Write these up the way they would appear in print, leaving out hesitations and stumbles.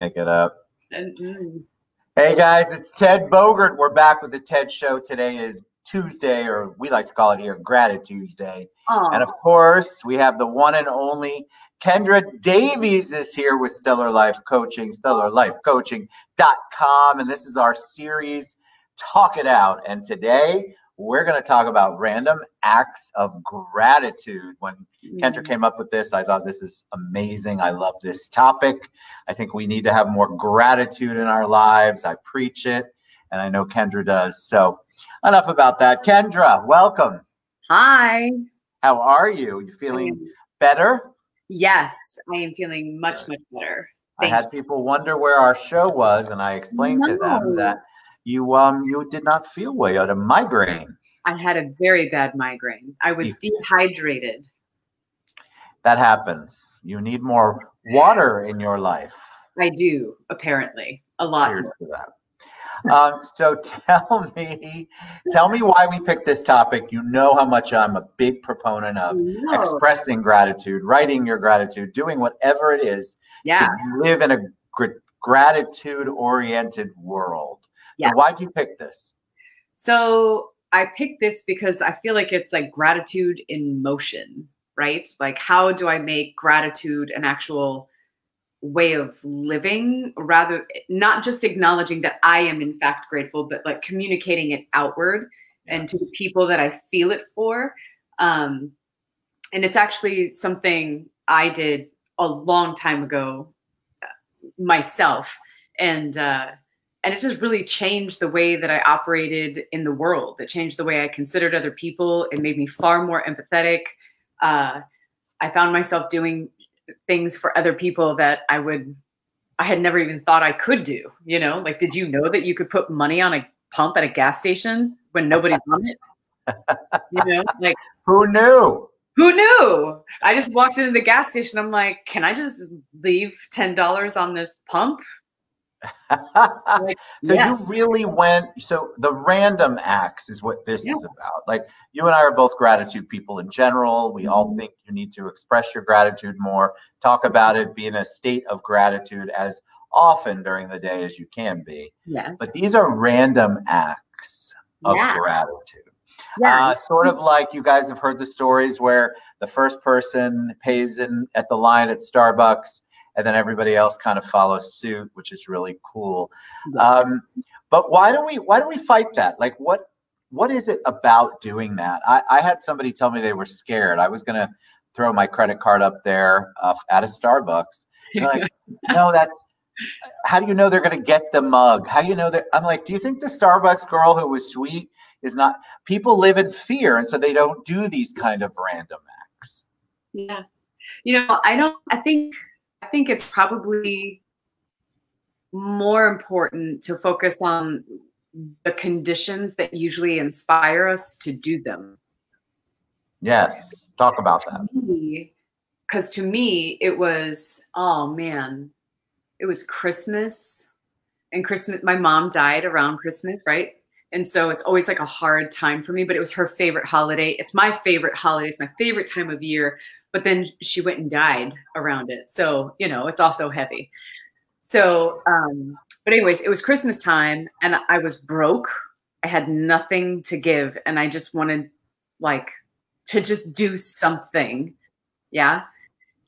Pick it up. Mm-hmm. Hey guys, it's Ted Bogert. We're back with the Ted Show. Today is Tuesday, or we like to call it here Gratitude Tuesday. And of course, we have the one and only Kendra Davies is here with Stellar Life Coaching, stellarlifecoaching.com. And this is our series, Talk It Out. And today we're going to talk about random acts of gratitude. When Kendra came up with this, I thought this is amazing. I love this topic. I think we need to have more gratitude in our lives. I preach it, and I know Kendra does. So enough about that. Kendra, welcome. Hi. How are you? You feeling better? Yes, I am feeling much better. I had people wonder where our show was, and I explained to them that you did not feel well. You had a migraine. I had a very bad migraine. I was dehydrated. That happens. You need more water in your life. I do, apparently. A lot. Cheers to that. So tell me why we picked this topic. You know how much I'm a big proponent of expressing gratitude, writing your gratitude, doing whatever it is to live in a gratitude-oriented world. So why'd you pick this? So I picked this because I feel like it's like gratitude in motion, right? Like, how do I make gratitude an actual way of living, rather not just acknowledging that I am in fact grateful, but like communicating it outward and to the people that I feel it for. And it's actually something I did a long time ago myself. And it just really changed the way that I operated in the world. It changed the way I considered other people. It made me far more empathetic. I found myself doing things for other people that I had never even thought I could do. You know, like, did you know that you could put money on a pump at a gas station when nobody's on it? You know, like, who knew? Who knew? I just walked into the gas station. I'm like, can I just leave $10 on this pump? You really went, so the random acts is what this is about. Like, you and I are both gratitude people in general. We all think you need to express your gratitude more, talk about it, be in a state of gratitude as often during the day as you can be. But these are random acts of gratitude. Sort of like you guys have heard the stories where the first person pays in at the line at Starbucks, and then everybody else kind of follows suit, which is really cool. But why do we fight that? Like, what is it about doing that? I had somebody tell me they were scared. I was gonna throw my credit card up there at a Starbucks. They're like, no, how do you know they're gonna get the mug? How do you know that? I'm like, do you think the Starbucks girl who was sweet is not? People live in fear, and so they don't do these kind of random acts. Yeah, you know, I think it's probably more important to focus on the conditions that usually inspire us to do them. Yes, talk about that. Because to me, it was, it was Christmas. And Christmas, my mom died around Christmas, right? And so it's always like a hard time for me, but it was her favorite holiday. It's my favorite holiday. It's my favorite time of year. But then she went and died around it. So, you know, it's also heavy. So, but anyways, it was Christmas time and I was broke. I had nothing to give. And I just wanted like to just do something. Yeah.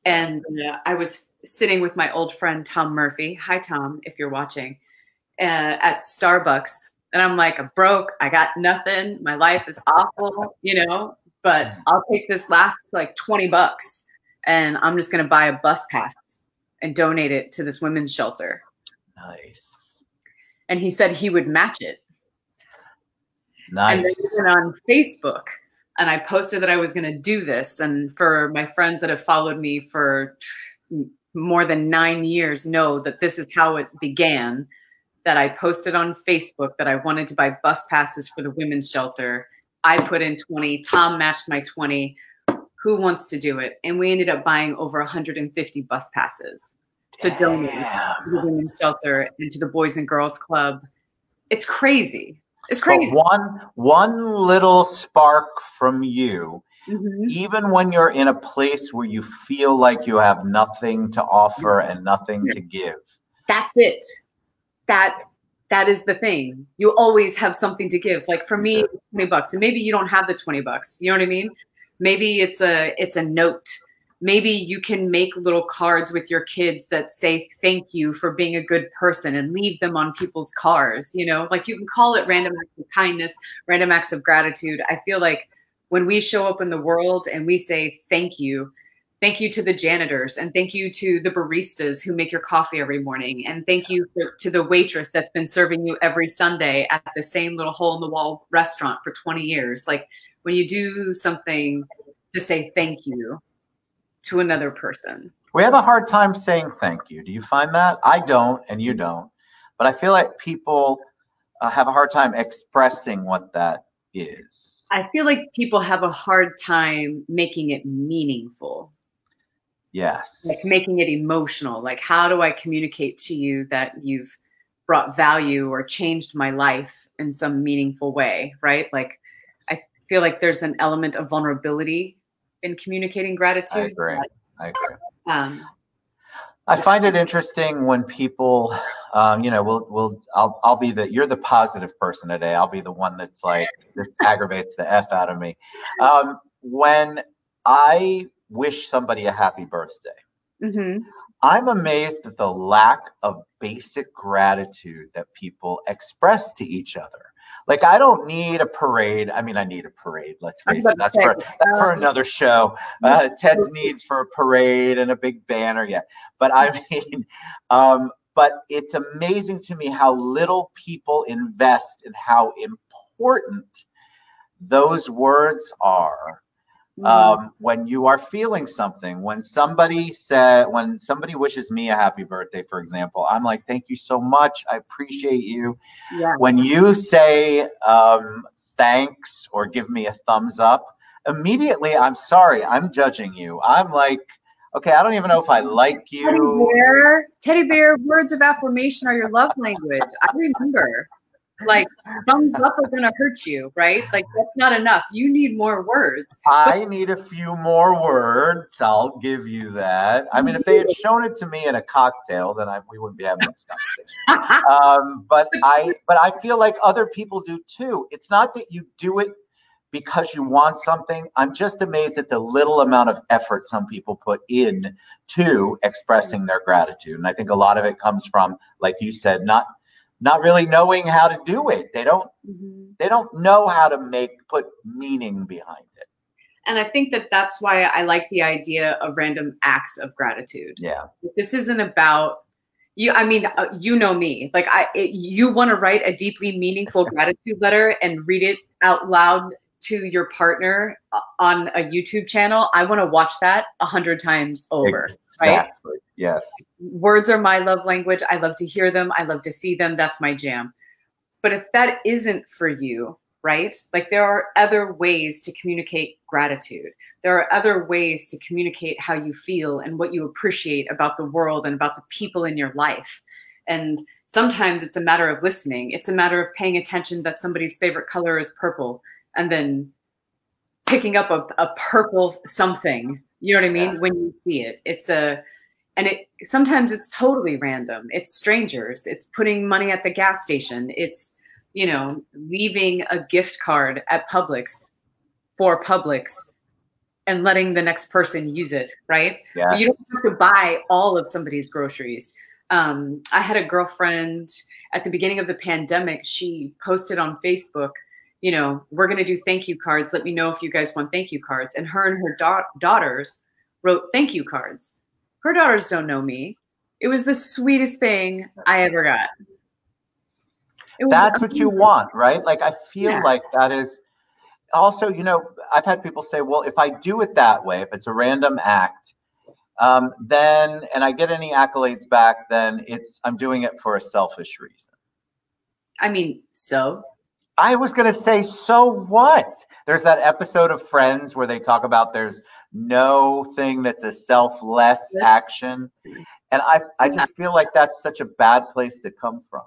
And I was sitting with my old friend, Tom Murphy. Hi, Tom, if you're watching, at Starbucks. And I'm like, I'm broke. I got nothing. My life is awful, you know. But I'll take this last like $20 and I'm just going to buy a bus pass and donate it to this women's shelter. Nice. And he said he would match it. Nice. And then we went on Facebook and I posted that I was going to do this. And for my friends that have followed me for more than 9 years know that this is how it began, that I posted on Facebook that I wanted to buy bus passes for the women's shelter. I put in 20, Tom matched my 20. Who wants to do it? And we ended up buying over 150 bus passes to donate to the women's shelter and to the Boys and Girls Club. It's crazy. It's crazy. But one little spark from you, even when you're in a place where you feel like you have nothing to offer and nothing to give, That's it. That is the thing. You always have something to give. Like for me, $20, and maybe you don't have the $20. You know what I mean? Maybe it's a note. Maybe you can make little cards with your kids that say thank you for being a good person and leave them on people's cars. You know, like you can call it random acts of kindness, random acts of gratitude. I feel like when we show up in the world and we say thank you to the janitors, and thank you to the baristas who make your coffee every morning, and thank you to the waitress that's been serving you every Sunday at the same little hole in the wall restaurant for 20 years. Like when you do something to say thank you to another person. We have a hard time saying thank you. Do you find that? I don't, and you don't. But I feel like people have a hard time expressing what that is. I feel like people have a hard time making it meaningful. Yes. Like making it emotional. Like, how do I communicate to you that you've brought value or changed my life in some meaningful way, right? Like, I feel like there's an element of vulnerability in communicating gratitude. I agree. I find it interesting when people, I'll be you're the positive person today. I'll be the one that's like, this aggravates the F out of me. When I wish somebody a happy birthday, I'm amazed at the lack of basic gratitude that people express to each other. Like, I don't need a parade. I mean, I need a parade. Let's face it. That's for another show. Ted's needs for a parade and a big banner. Yeah. But I mean, but it's amazing to me how little people invest in how important those words are. When you are feeling something, when somebody wishes me a happy birthday, for example, I'm like, thank you so much. I appreciate you. Yeah. When you say thanks or give me a thumbs up, immediately I'm sorry, I'm judging you. I'm like, okay, I don't even know if I like you. Teddy bear, words of affirmation are your love language. I remember. Like, thumbs up are gonna hurt you, right? Like, that's not enough. You need more words. I need a few more words. I'll give you that. I mean, if they had shown it to me in a cocktail, then we wouldn't be having this conversation. But I feel like other people do too. It's not that you do it because you want something. I'm just amazed at the little amount of effort some people put in to expressing their gratitude. And I think a lot of it comes from, like you said, not really knowing how to do it. They don't know how to put meaning behind it. And I think that's why I like the idea of random acts of gratitude. Yeah. This isn't about you. I mean, you know me, like you want to write a deeply meaningful gratitude letter and read it out loud to your partner on a YouTube channel. I want to watch that 100 times over. Exactly. Right? Yes. Words are my love language. I love to hear them. I love to see them. That's my jam. But if that isn't for you, right? Like, there are other ways to communicate gratitude. There are other ways to communicate how you feel and what you appreciate about the world and about the people in your life. And sometimes it's a matter of listening. It's a matter of paying attention that somebody's favorite color is purple and then picking up a purple something. You know what I mean? Yes. When you see it, sometimes it's totally random. It's strangers. It's putting money at the gas station. It's, leaving a gift card at Publix for Publix and letting the next person use it, right? Yes. But you don't have to buy all of somebody's groceries. I had a girlfriend at the beginning of the pandemic. She posted on Facebook, we're going to do thank you cards. Let me know if you guys want thank you cards. And her daughters wrote thank you cards. Her daughters don't know me. It was the sweetest thing I ever got. That's what you want, right? Like, I feel like that is also, I've had people say, well, if I do it that way, if it's a random act, then, and I get any accolades back, then I'm doing it for a selfish reason. I mean, so? I was going to say, so what? There's that episode of Friends where they talk about there's no thing that's a selfless action. And I just feel like that's such a bad place to come from.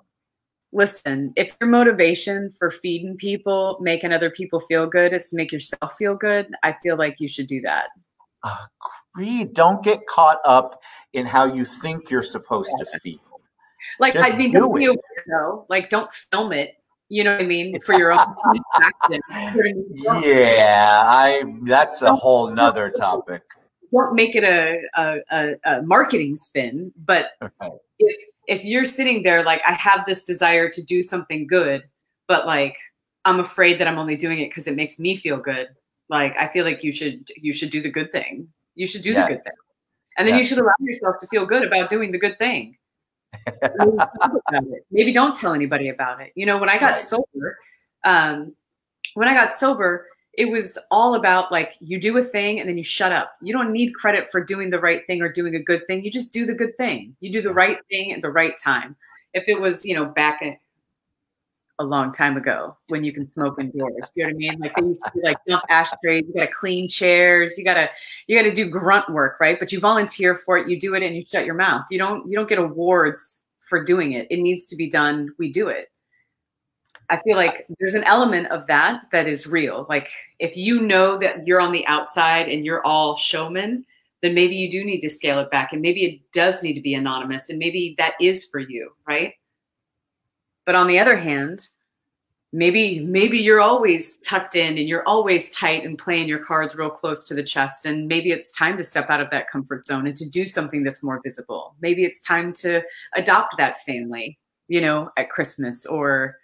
Listen, if your motivation for feeding people, making other people feel good is to make yourself feel good, I feel like you should do that. Agreed. Don't get caught up in how you think you're supposed to feel. Like, I Just mean, do don't be it. a weirdo. Like, don't film it. You know what I mean? For your own satisfaction. Yeah, that's a whole nother topic. Don't make it a marketing spin. But Okay. if you're sitting there like, I have this desire to do something good, but like I'm afraid that I'm only doing it because it makes me feel good. Like, I feel like you should do the good thing. You should do the good thing. Yes. And then you Yes. should allow yourself to feel good about doing the good thing. Maybe talk about it. Maybe don't tell anybody about it. You know, when I got sober, it was all about like, you do a thing and then you shut up. You don't need credit for doing the right thing or doing a good thing. You just do the good thing. You do the right thing at the right time. If it was, you know, back a long time ago when you can smoke indoors, you know what I mean? Like, they used to be like, dump ashtrays, you gotta clean chairs, you gotta do grunt work, right? But you volunteer for it, you do it, and you shut your mouth. You don't get awards for doing it. It needs to be done. We do it. I feel like there's an element of that is real. Like, if you know that you're on the outside and you're all showman, then maybe you do need to scale it back, and maybe it does need to be anonymous, and maybe that is for you, right? But on the other hand, maybe you're always tucked in and you're always tight and playing your cards real close to the chest. And maybe it's time to step out of that comfort zone and to do something that's more visible. Maybe it's time to adopt that family, you know, at Christmas, or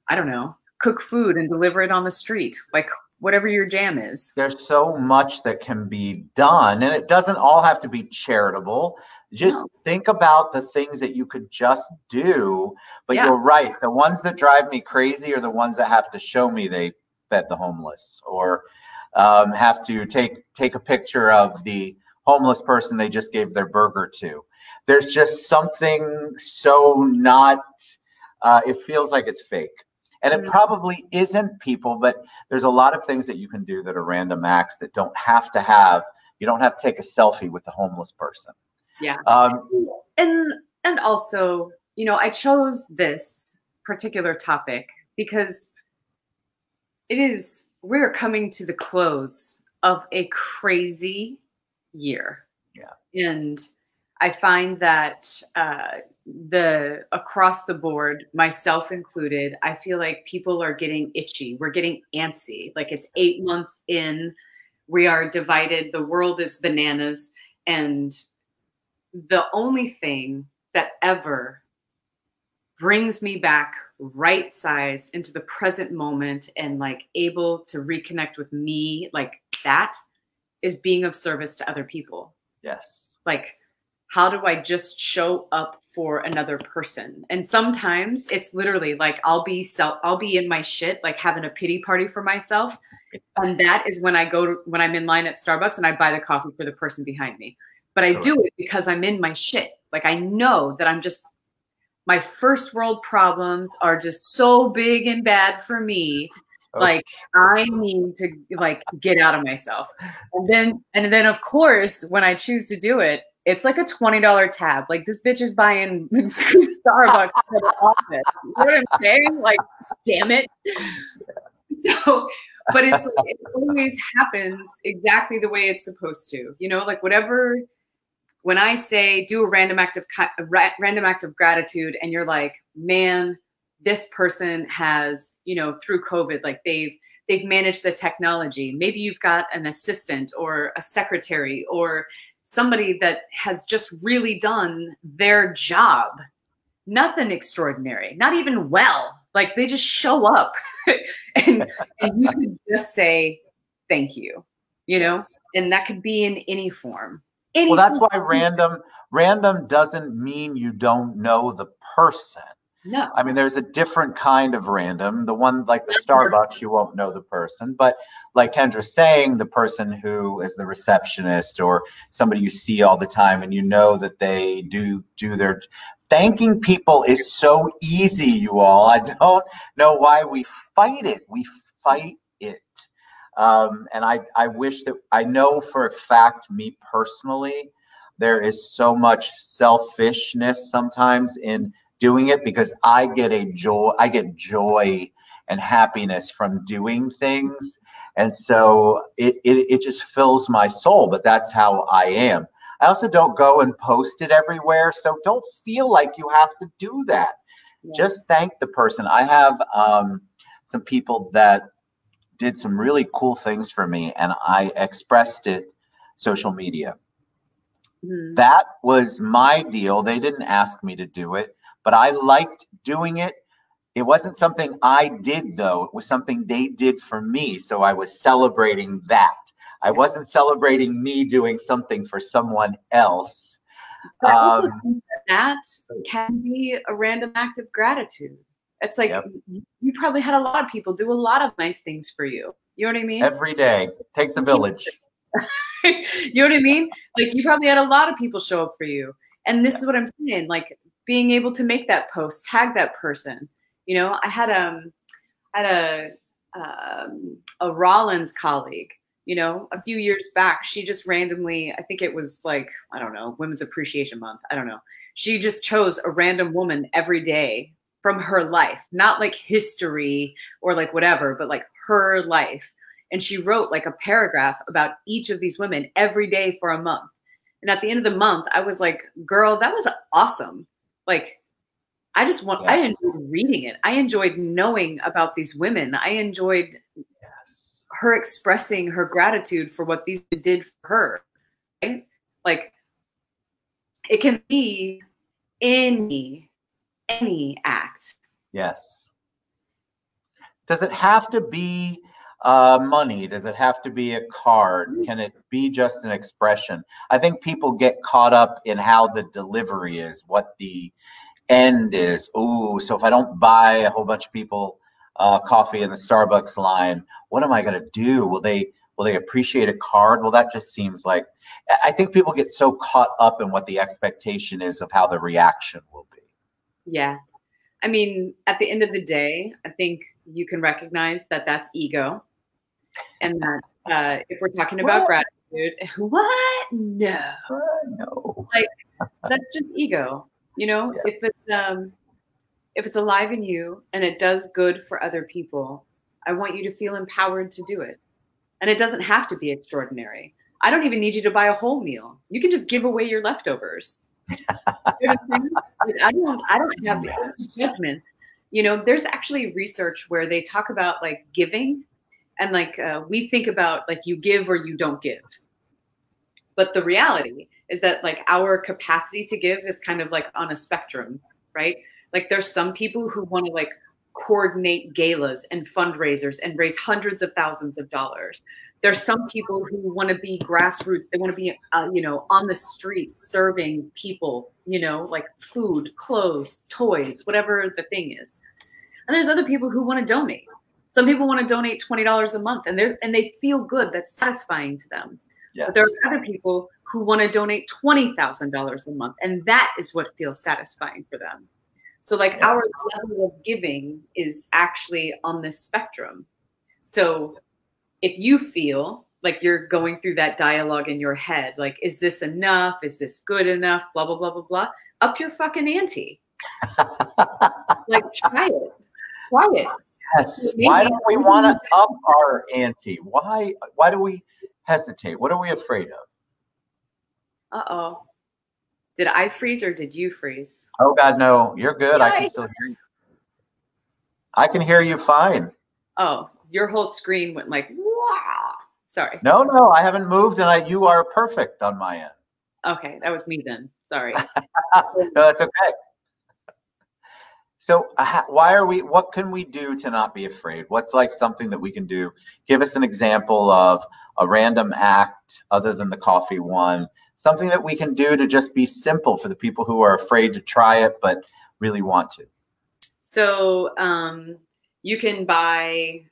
I don't know, cook food and deliver it on the street, like whatever your jam is. There's so much that can be done, and it doesn't all have to be charitable. Just think about the things that you could just do. But you're right. The ones that drive me crazy are the ones that have to show me they fed the homeless, or have to take a picture of the homeless person they just gave their burger to. There's just something so not, it feels like it's fake. And it probably isn't, people, but there's a lot of things that you can do that are random acts that don't have to have, you don't have to take a selfie with the homeless person. Yeah. And also, you know, I chose this particular topic because we're coming to the close of a crazy year. Yeah. And I find that across the board, myself included, I feel like people are getting itchy. We're getting antsy. Like, it's 8 months in, we are divided. The world is bananas. And the only thing that ever brings me back right size into the present moment and like able to reconnect with me, like, that is being of service to other people. Yes. Like, how do I just show up for another person? And sometimes it's literally like, I'll be in my shit, like having a pity party for myself. And that is when when I'm in line at Starbucks and I buy the coffee for the person behind me. But I do it because I'm in my shit. Like, I know that my first world problems are just so big and bad for me. Like, I need to like get out of myself. And then of course, when I choose to do it, it's like a $20 tab. Like, this bitch is buying Starbucks for the office. You know what I'm saying? Like, damn it. So, but it's like, it always happens exactly the way it's supposed to. You know, like, whatever. When I say do a random act of gratitude, and you're like, man, this person has, you know, through COVID, like they've managed the technology. Maybe you've got an assistant or a secretary or somebody that has just really done their job. Nothing extraordinary, not even well. Like, they just show up and you could just say, thank you, you know, and that could be in any form. Well, that's why random doesn't mean you don't know the person. No. I mean, there's a different kind of random. The one like the Starbucks, you won't know the person. But like Kendra's saying, the person who is the receptionist or somebody you see all the time and you know that they do their thanking people is so easy, you all. I don't know why we fight it. We fight it. And I wish that I know for a fact, me personally, there is so much selfishness sometimes in doing it because I get joy and happiness from doing things. And so it just fills my soul, but that's how I am. I also don't go and post it everywhere. So don't feel like you have to do that. Yeah. Just thank the person. I have some people that did some really cool things for me, and I expressed it social media. Mm-hmm. That was my deal. They didn't ask me to do it, but I liked doing it. It wasn't something I did, though. It was something they did for me. So I was celebrating that. I wasn't celebrating me doing something for someone else. That can be a random act of gratitude. It's like, yep. You probably had a lot of people do a lot of nice things for you. You know what I mean? Every day. Takes a village. You know what I mean? Like, you probably had a lot of people show up for you. And this is what I'm saying, like, being able to make that post, tag that person. You know, I had a Rollins colleague, you know, a few years back. She just randomly, I think it was like, I don't know, Women's Appreciation Month. I don't know. She just chose a random woman every day from her life, not like history or like whatever, but like her life. And she wrote like a paragraph about each of these women every day for a month. And at the end of the month, I was like, girl, that was awesome. Like, I enjoyed reading it. I enjoyed knowing about these women. I enjoyed her expressing her gratitude for what these did for her. Right? Like, it can be any act. Yes. Does it have to be money? Does it have to be a card? Can it be just an expression? I think people get caught up in how the delivery is, what the end is. Ooh, so if I don't buy a whole bunch of people coffee in the Starbucks line, what am I going to do? Will they appreciate a card? Well, that just seems like, I think people get so caught up in what the expectation is of how the reaction will be. Yeah. I mean, at the end of the day, I think you can recognize that that's ego. And that if we're talking about gratitude, what? No. No. Like, that's just ego. You know, yeah. If it's alive in you and it does good for other people, I want you to feel empowered to do it. And it doesn't have to be extraordinary. I don't even need you to buy a whole meal. You can just give away your leftovers. You know what I'm saying? I don't have judgment. You know, there's actually research where they talk about like giving, and like we think about like you give or you don't give. But the reality is that like our capacity to give is kind of like on a spectrum, right? Like there's some people who want to like coordinate galas and fundraisers and raise hundreds of thousands of dollars. There's some people who want to be grassroots. They want to be, you know, on the streets serving people, you know, like food, clothes, toys, whatever the thing is. And there's other people who want to donate. Some people want to donate $20 a month, and they feel good. That's satisfying to them. Yes. But there are other people who want to donate $20,000 a month, and that is what feels satisfying for them. So like our level of giving is actually on this spectrum. So if you feel like you're going through that dialogue in your head, like, is this enough? Is this good enough? Blah, blah, blah, blah, blah. Up your fucking ante. Like, try it. Try it. Yes. Why don't we want to up our ante? Why do we hesitate? What are we afraid of? Uh-oh. Did I freeze or did you freeze? Oh, God, no. You're good. Yikes. I can still hear you. I can hear you fine. Oh, your whole screen went like, wow. Sorry. No, I haven't moved, and you are perfect on my end. Okay, that was me then. Sorry. No, that's okay. So what can we do to not be afraid? What's like something that we can do? Give us an example of a random act other than the coffee one, something that we can do to just be simple for the people who are afraid to try it, but really want to. So you can buy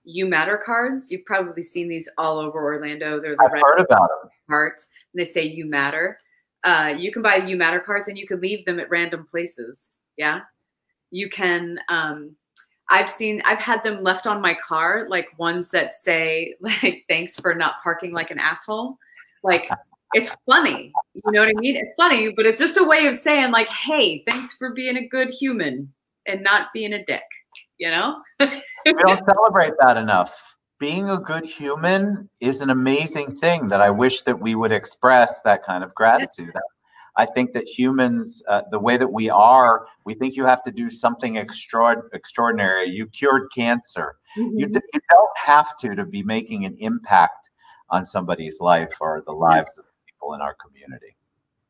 You Matter cards. You've probably seen these all over Orlando. They're the I've heard about them. Heart, and they say You Matter. You can buy You Matter cards, and you can leave them at random places. Yeah, you can. I've had them left on my car, like ones that say like, thanks for not parking like an asshole. Like, it's funny. You know what I mean? It's funny, but it's just a way of saying like, hey, thanks for being a good human and not being a dick, you know? We don't celebrate that enough. being a good human is an amazing thing that I wish that we would express that kind of gratitude. I think that humans, the way that we think you have to do something extraordinary. You cured cancer. You don't have to be making an impact on somebody's life or the lives of people in our community.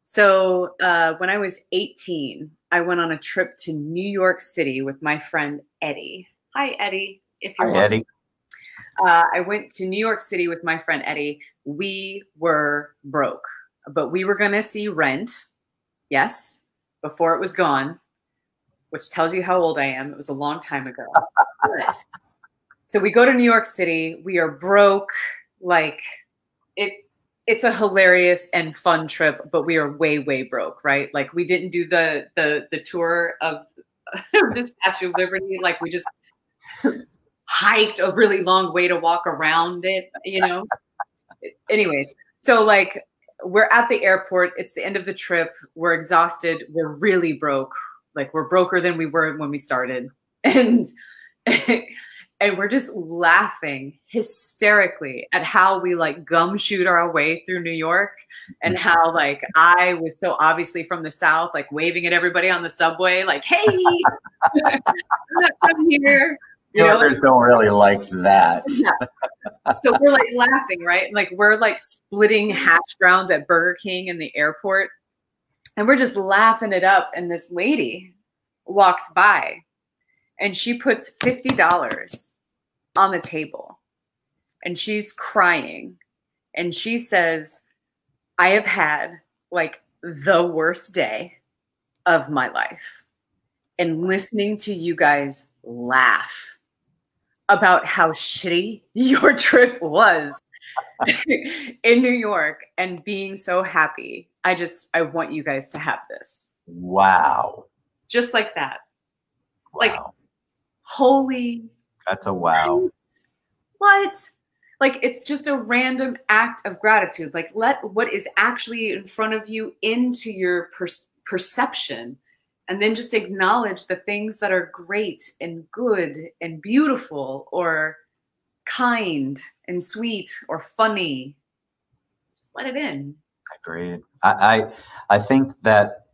So when I was 18, I went on a trip to New York City with my friend Eddie. Hi, Eddie. If you're Hi, Eddie. I went to New York City with my friend Eddie. We were broke, but we were going to see Rent. Yes, before it was gone, which tells you how old I am. It was a long time ago. So we go to New York City. We are broke. Like it's a hilarious and fun trip, but we are way, way broke, right? Like we didn't do the tour of the Statue of Liberty. Like we just hiked a really long way to walk around it, you know? Anyways, so like we're at the airport. It's the end of the trip. We're exhausted. We're really broke. Like we're broker than we were when we started. And and we're just laughing hysterically at how we like gumshoed our way through New York and how like I was so obviously from the South, like waving at everybody on the subway, like, hey, I'm not from here. New Yorkers don't really like that. Yeah. So we're like laughing, right? Like we're like splitting hash browns at Burger King in the airport. And we're just laughing it up. And this lady walks by and she puts $50 on the table and she's crying. And she says, I have had like the worst day of my life. And listening to you guys laugh about how shitty your trip was in New York and being so happy. I want you guys to have this. Wow. Just like that. Wow. Like, holy. That's a wow. What? Like, it's just a random act of gratitude. Like, let what is actually in front of you into your perception. And then just acknowledge the things that are great and good and beautiful or kind and sweet or funny. Just let it in. Agreed. I think that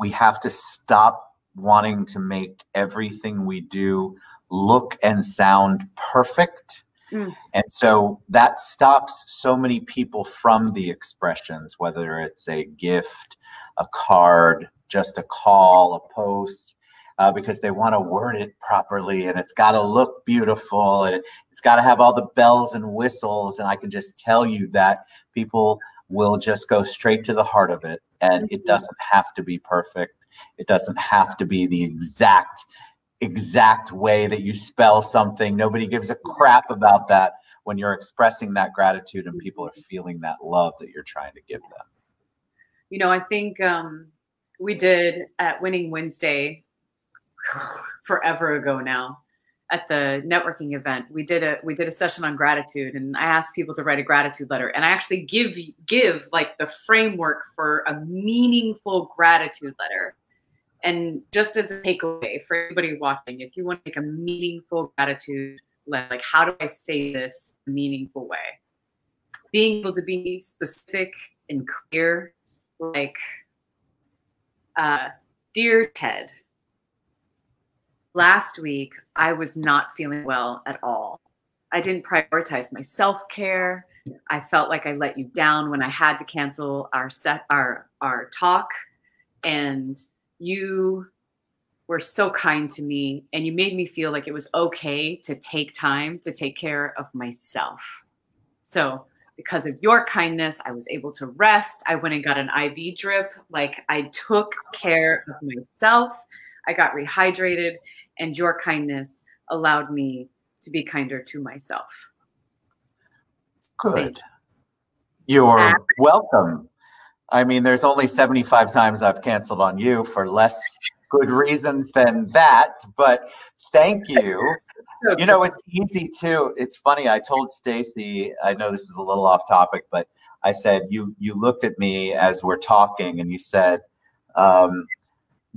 we have to stop wanting to make everything we do look and sound perfect. And so that stops so many people from the expressions, whether it's a gift, a card, just a call, a post, because they want to word it properly and it's got to look beautiful and it's got to have all the bells and whistles. And I can just tell you that people will just go straight to the heart of it. And it doesn't have to be perfect. It doesn't have to be the exact way that you spell something. Nobody gives a crap about that when you're expressing that gratitude and people are feeling that love that you're trying to give them. You know, I think we did at Winning Wednesday forever ago now at the networking event. We did a session on gratitude, and I asked people to write a gratitude letter, and I actually give like the framework for a meaningful gratitude letter. And just as a takeaway for everybody watching, if you want to make a meaningful gratitude letter, like how do I say this in a meaningful way? Being able to be specific and clear, like, dear Ted, last week I was not feeling well at all. I didn't prioritize my self-care. I felt like I let you down when I had to cancel our talk, and you were so kind to me and you made me feel like it was okay to take time to take care of myself. So because of your kindness, I was able to rest. I went and got an IV drip. Like I took care of myself. I got rehydrated, and your kindness allowed me to be kinder to myself. Good. You're welcome. I mean, there's only 75 times I've canceled on you for less good reasons than that, but thank you. You know, it's easy too. It's funny. I told Stacy, I know this is a little off topic, but I said, you looked at me as we're talking and you said,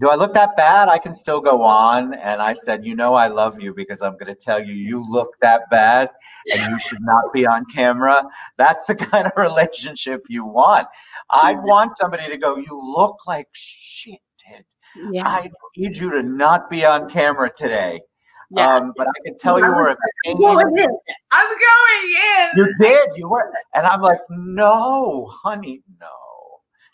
Do I look that bad? I can still go on. And I said, you know, I love you because I'm going to tell you, you look that bad and you should not be on camera. That's the kind of relationship you want. I want somebody to go, you look like shit, Ted. Yeah. I need you to not be on camera today. Yeah. But I can tell you were a pain. I'm going in. You did. You were. And I'm like, no, honey, no.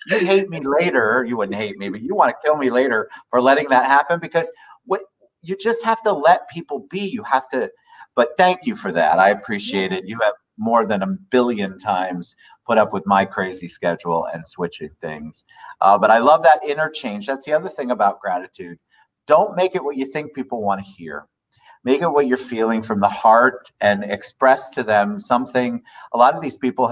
You'd hate me later. You wouldn't hate me, but you want to kill me later for letting that happen, because what you just have to let people be. You have to. But thank you for that. I appreciate it. You have more than 1 billion times put up with my crazy schedule and switching things. But I love that interchange. That's the other thing about gratitude. Don't make it what you think people want to hear. Make it what you're feeling from the heart and express to them something. A lot of these people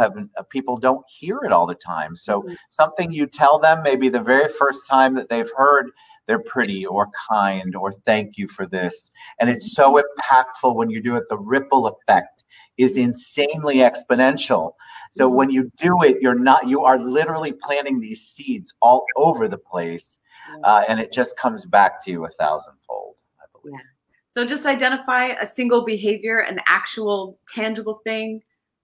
people don't hear it all the time. So something you tell them, maybe the very first time that they've heard, they're pretty or kind or thank you for this. And it's so impactful when you do it. The ripple effect is insanely exponential. So when you do it, you are literally planting these seeds all over the place. And it just comes back to you 1,000-fold, I believe. Yeah. So just identify a single behavior, an actual tangible thing,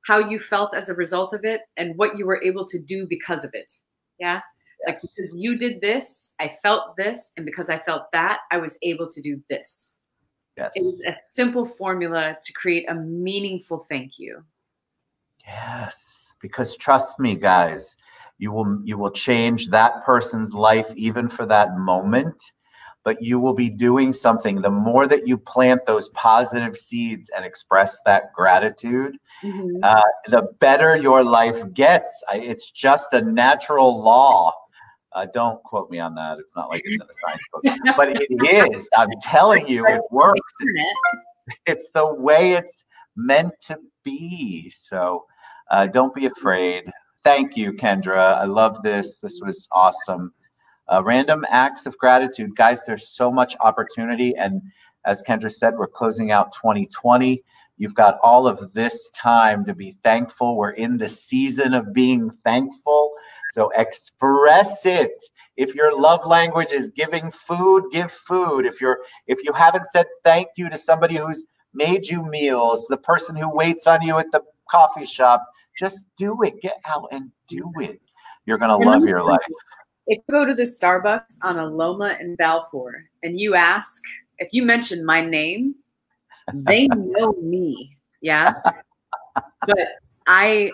how you felt as a result of it, and what you were able to do because of it. Yeah. Yes. Like, because you did this, I felt this, and because I felt that, I was able to do this. Yes. It is a simple formula to create a meaningful thank you. Yes. Because trust me, guys, you will change that person's life even for that moment. But you will be doing something. The more that you plant those positive seeds and express that gratitude, the better your life gets. It's just a natural law. Don't quote me on that. It's not like it's in a science book, but it is. I'm telling you, it works. It's the way it's meant to be. So don't be afraid. Thank you, Kendra. I love this. This was awesome. Random acts of gratitude. Guys, there's so much opportunity. And as Kendra said, we're closing out 2020. You've got all of this time to be thankful. We're in the season of being thankful. So express it. If your love language is giving food, give food. If you haven't said thank you to somebody who's made you meals, the person who waits on you at the coffee shop, just do it. Get out and do it. You're going to love your life. If you go to the Starbucks on Aloma and Balfour and you ask, if you mention my name, they know me. Yeah. But I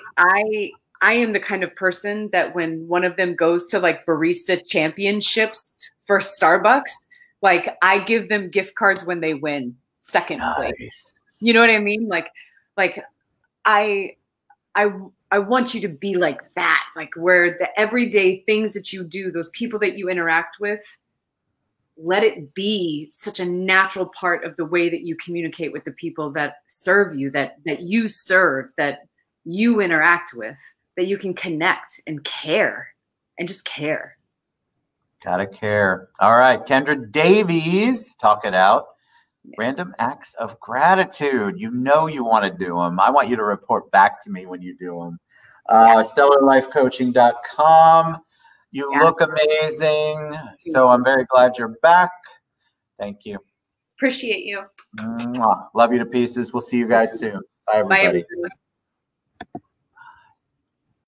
am the kind of person that when one of them goes to like barista championships for Starbucks, like I give them gift cards when they win second place. You know what I mean? Like I want you to be like that, like where the everyday things that you do, those people that you interact with, let it be such a natural part of the way that you communicate with the people that serve you, that you serve, that you interact with, that you can connect and care and just care. Gotta care. All right, Kendra Davies, talk it out. Random acts of gratitude. You know you want to do them. I want you to report back to me when you do them. StellarLifeCoaching.com. You look amazing. So I'm very glad you're back. Thank you. Appreciate you. Love you to pieces. We'll see you guys soon. Bye, everybody. Bye, everyone.